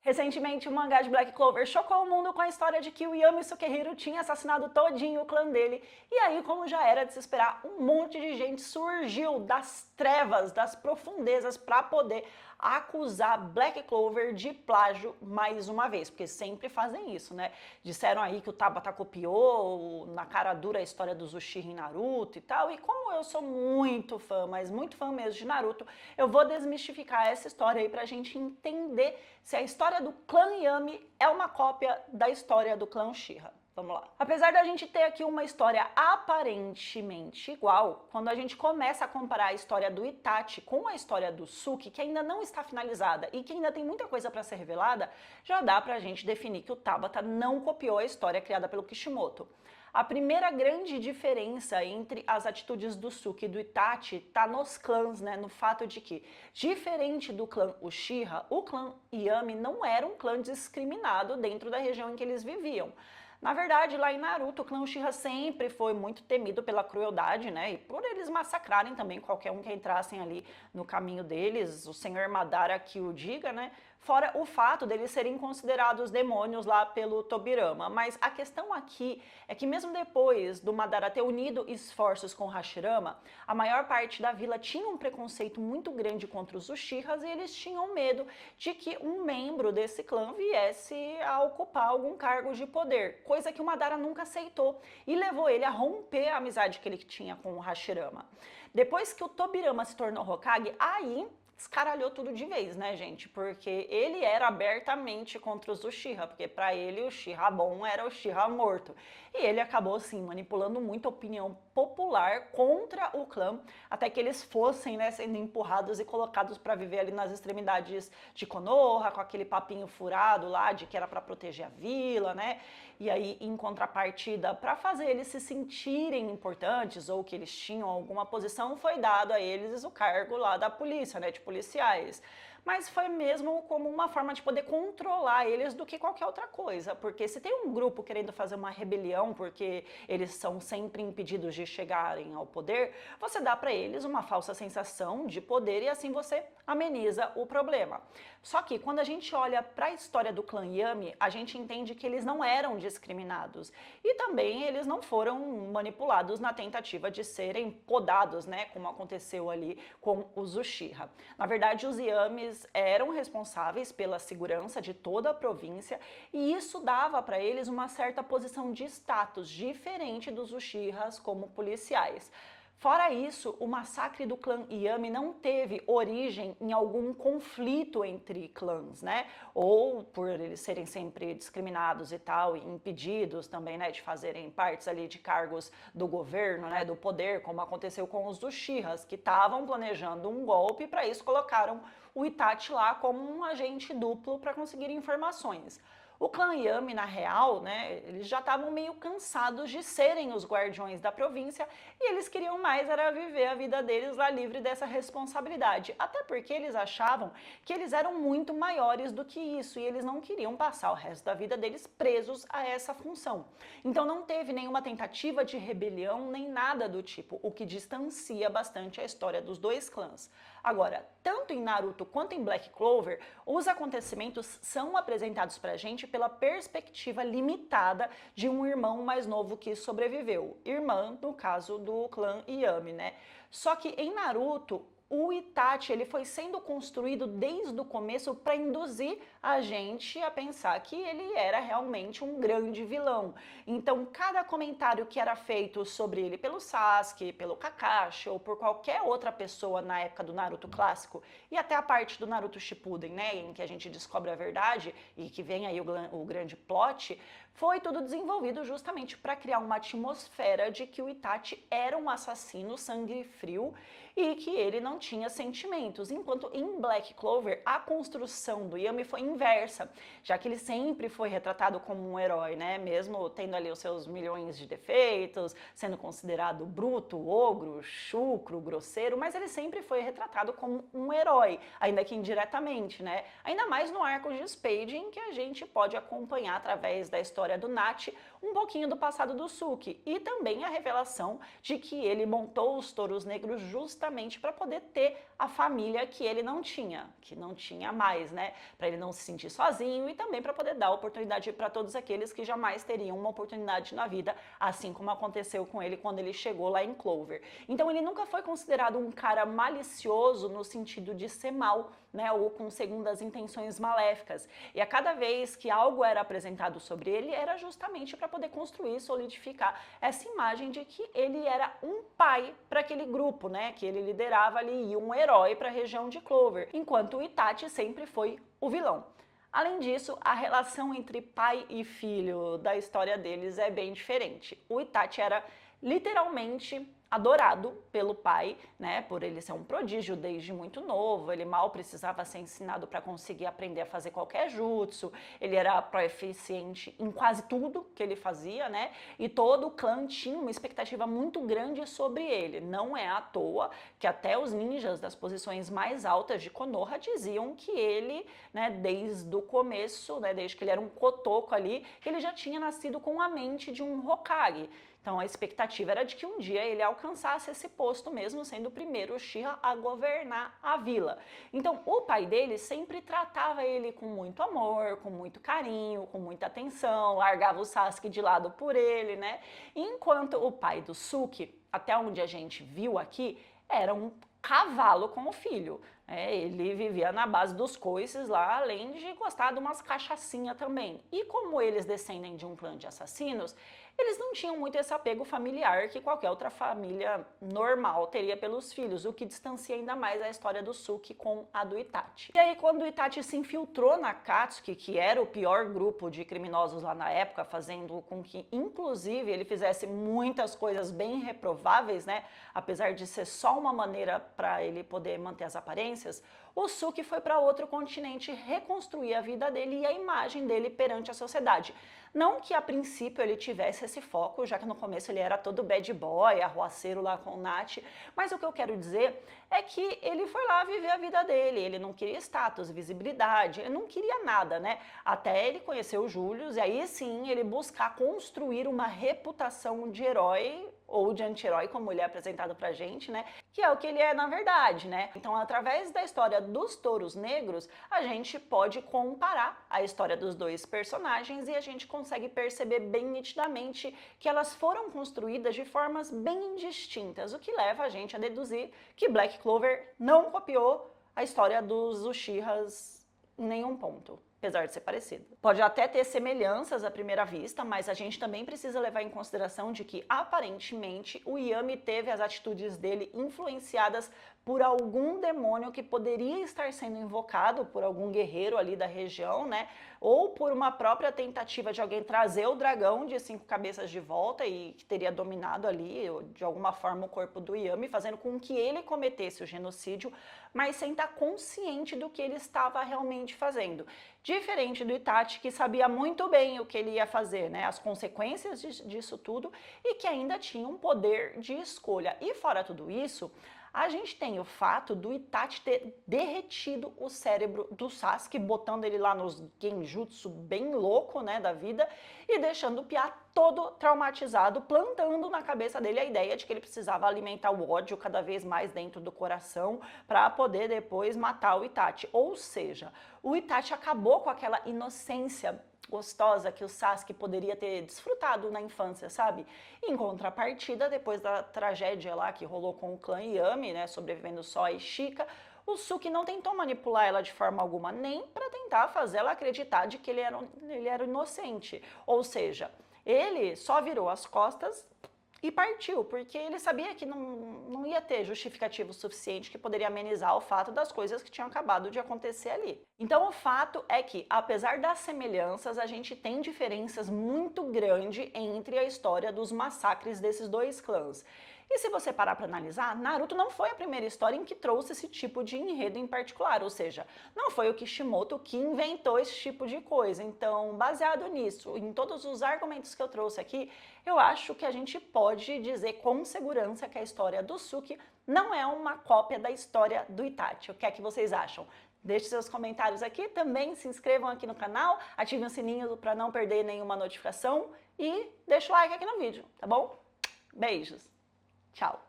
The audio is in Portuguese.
Recentemente, o mangá de Black Clover chocou o mundo com a história de que o Yami Sukehiro tinha assassinado todinho o clã dele. E aí, como já era de se esperar, um monte de gente surgiu das trevas, das profundezas, para poder acusar Black Clover de plágio mais uma vez, porque sempre fazem isso, né? Disseram aí que o Tabata copiou na cara dura a história do Zushiro em Naruto e tal, e como eu sou muito fã, mas muito fã mesmo de Naruto, eu vou desmistificar essa história aí pra gente entender se a história do clã Yami é uma cópia da história do clã Uchiha. Vamos lá. Apesar da gente ter aqui uma história aparentemente igual, quando a gente começa a comparar a história do Itachi com a história do Suki, que ainda não está finalizada e que ainda tem muita coisa para ser revelada, já dá pra gente definir que o Tabata não copiou a história criada pelo Kishimoto. A primeira grande diferença entre as atitudes do Suki e do Itachi está nos clãs, né? No fato de que, diferente do clã Uchiha, o clã Yami não era um clã discriminado dentro da região em que eles viviam. Na verdade, lá em Naruto, o clã Uchiha sempre foi muito temido pela crueldade, né? E por eles massacrarem também qualquer um que entrassem ali no caminho deles, o senhor Madara que o diga, né? Fora o fato deles serem considerados demônios lá pelo Tobirama. Mas a questão aqui é que mesmo depois do Madara ter unido esforços com Hashirama, a maior parte da vila tinha um preconceito muito grande contra os Uchihas e eles tinham medo de que um membro desse clã viesse a ocupar algum cargo de poder, coisa que o Madara nunca aceitou e levou ele a romper a amizade que ele tinha com o Hashirama. Depois que o Tobirama se tornou Hokage, aí escaralhou tudo de vez, né, gente? Porque ele era abertamente contra os Uchiha, porque para ele o Uchiha bom era o Uchiha morto. E ele acabou, assim, manipulando muito a opinião popular contra o clã, até que eles fossem, né, sendo empurrados e colocados para viver ali nas extremidades de Konoha, com aquele papinho furado lá de que era para proteger a vila, né? E aí, em contrapartida, para fazer eles se sentirem importantes ou que eles tinham alguma posição, foi dado a eles o cargo lá da polícia, né, de policiais. Mas foi mesmo como uma forma de poder controlar eles do que qualquer outra coisa, porque se tem um grupo querendo fazer uma rebelião porque eles são sempre impedidos de chegarem ao poder, você dá para eles uma falsa sensação de poder e assim você ameniza o problema. Só que quando a gente olha para a história do clã Yami, a gente entende que eles não eram discriminados e também eles não foram manipulados na tentativa de serem podados, né, como aconteceu ali com os Uchiha. Na verdade, os Yamis eram responsáveis pela segurança de toda a província e isso dava para eles uma certa posição de status diferente dos Uchihas como policiais. Fora isso, o massacre do clã Yami não teve origem em algum conflito entre clãs, né? Ou por eles serem sempre discriminados e tal, e impedidos também, né, de fazerem partes ali de cargos do governo, né, do poder, como aconteceu com os Uchihas, que estavam planejando um golpe e para isso colocaram o Itachi lá como um agente duplo para conseguir informações. O clã Yami, na real, né, eles já estavam meio cansados de serem os guardiões da província e eles queriam mais era viver a vida deles lá livre dessa responsabilidade. Até porque eles achavam que eles eram muito maiores do que isso e eles não queriam passar o resto da vida deles presos a essa função. Então não teve nenhuma tentativa de rebelião nem nada do tipo, o que distancia bastante a história dos dois clãs. Agora, tanto em Naruto quanto em Black Clover, os acontecimentos são apresentados pra gente pela perspectiva limitada de um irmão mais novo que sobreviveu. Irmã, no caso do clã Yami, né? Só que em Naruto, o Itachi ele foi sendo construído desde o começo para induzir a gente a pensar que ele era realmente um grande vilão. Então, cada comentário que era feito sobre ele pelo Sasuke, pelo Kakashi ou por qualquer outra pessoa na época do Naruto clássico e até a parte do Naruto Shippuden, né, em que a gente descobre a verdade e que vem aí o grande plot, foi tudo desenvolvido justamente para criar uma atmosfera de que o Itachi era um assassino sangue frio e que ele não tinha sentimentos, enquanto em Black Clover a construção do Yami foi inversa, já que ele sempre foi retratado como um herói, né? Mesmo tendo ali os seus milhões de defeitos, sendo considerado bruto, ogro, chucro, grosseiro, mas ele sempre foi retratado como um herói, ainda que indiretamente, né? Ainda mais no arco de Spade, em que a gente pode acompanhar através da história do Nachi um pouquinho do passado do Suki e também a revelação de que ele montou os touros negros justamente justamente para poder ter a família que ele não tinha mais, né? Para ele não se sentir sozinho e também para poder dar oportunidade para todos aqueles que jamais teriam uma oportunidade na vida, assim como aconteceu com ele quando ele chegou lá em Clover. Então ele nunca foi considerado um cara malicioso no sentido de ser mal, né, ou com segundas intenções maléficas. E a cada vez que algo era apresentado sobre ele, era justamente para poder construir, solidificar essa imagem de que ele era um pai para aquele grupo, né, que ele liderava ali, e um herói para a região de Clover, enquanto o Itachi sempre foi o vilão. Além disso, a relação entre pai e filho da história deles é bem diferente. O Itachi era literalmente adorado pelo pai, né, por ele ser um prodígio desde muito novo, ele mal precisava ser ensinado para conseguir aprender a fazer qualquer jutsu, ele era proficiente em quase tudo que ele fazia, né, e todo o clã tinha uma expectativa muito grande sobre ele. Não é à toa que até os ninjas das posições mais altas de Konoha diziam que ele, né, desde o começo, né, desde que ele era um Kotoko ali, ele já tinha nascido com a mente de um Hokage. Então a expectativa era de que um dia ele alcançasse esse posto mesmo, sendo o primeiro Uchiha a governar a vila. Então o pai dele sempre tratava ele com muito amor, com muito carinho, com muita atenção, largava o Sasuke de lado por ele, né? Enquanto o pai do Suki, até onde a gente viu aqui, era um cavalo com o filho. Ele vivia na base dos coices lá, além de gostar de umas cachaçinhas também. E como eles descendem de um clã de assassinos, eles não tinham muito esse apego familiar que qualquer outra família normal teria pelos filhos, o que distancia ainda mais a história do Suki com a do Itachi. E aí, quando o Itachi se infiltrou na Akatsuki, que era o pior grupo de criminosos lá na época, fazendo com que, inclusive, ele fizesse muitas coisas bem reprováveis, né? Apesar de ser só uma maneira para ele poder manter as aparências, o Suki foi para outro continente reconstruir a vida dele e a imagem dele perante a sociedade. Não que a princípio ele tivesse esse foco, já que no começo ele era todo bad boy, arruaceiro lá com o Nath, mas o que eu quero dizer é que ele foi lá viver a vida dele, ele não queria status, visibilidade, ele não queria nada, né? Até ele conhecer o Julius e aí sim ele buscar construir uma reputação de herói ou de anti-herói, como ele é apresentado pra gente, né? Que é o que ele é na verdade, né? Então, através da história dos touros negros, a gente pode comparar a história dos dois personagens e a gente consegue perceber bem nitidamente que elas foram construídas de formas bem distintas, o que leva a gente a deduzir que Black Clover não copiou a história dos Uchihas em nenhum ponto, apesar de ser parecido. Pode até ter semelhanças à primeira vista, mas a gente também precisa levar em consideração de que, aparentemente, o Yami teve as atitudes dele influenciadas por algum demônio que poderia estar sendo invocado por algum guerreiro ali da região, né? Ou por uma própria tentativa de alguém trazer o dragão de 5 cabeças de volta e que teria dominado ali, de alguma forma, o corpo do Yami, fazendo com que ele cometesse o genocídio, mas sem estar consciente do que ele estava realmente fazendo. Diferente do Itachi, que sabia muito bem o que ele ia fazer, né? As consequências disso tudo, e que ainda tinha um poder de escolha. E fora tudo isso, a gente tem o fato do Itachi ter derretido o cérebro do Sasuke, botando ele lá nos genjutsu bem louco, né, da vida, e deixando o Pia todo traumatizado, plantando na cabeça dele a ideia de que ele precisava alimentar o ódio cada vez mais dentro do coração para poder depois matar o Itachi. Ou seja, o Itachi acabou com aquela inocência gostosa que o Sasuke poderia ter desfrutado na infância, sabe? Em contrapartida, depois da tragédia lá que rolou com o clã Yami, né, sobrevivendo só a Ishika, o Suki não tentou manipular ela de forma alguma, nem para tentar fazer ela acreditar de que ele era inocente. Ou seja, ele só virou as costas e partiu, porque ele sabia que não ia ter justificativo suficiente que poderia amenizar o fato das coisas que tinham acabado de acontecer ali. Então o fato é que, apesar das semelhanças, a gente tem diferenças muito grandes entre a história dos massacres desses dois clãs. E se você parar para analisar, Naruto não foi a primeira história em que trouxe esse tipo de enredo em particular, ou seja, não foi o Kishimoto que inventou esse tipo de coisa. Então, baseado nisso, em todos os argumentos que eu trouxe aqui, eu acho que a gente pode dizer com segurança que a história do Suki não é uma cópia da história do Itachi. O que é que vocês acham? Deixe seus comentários aqui, também se inscrevam aqui no canal, ativem o sininho para não perder nenhuma notificação e deixa o like aqui no vídeo, tá bom? Beijos! Tchau!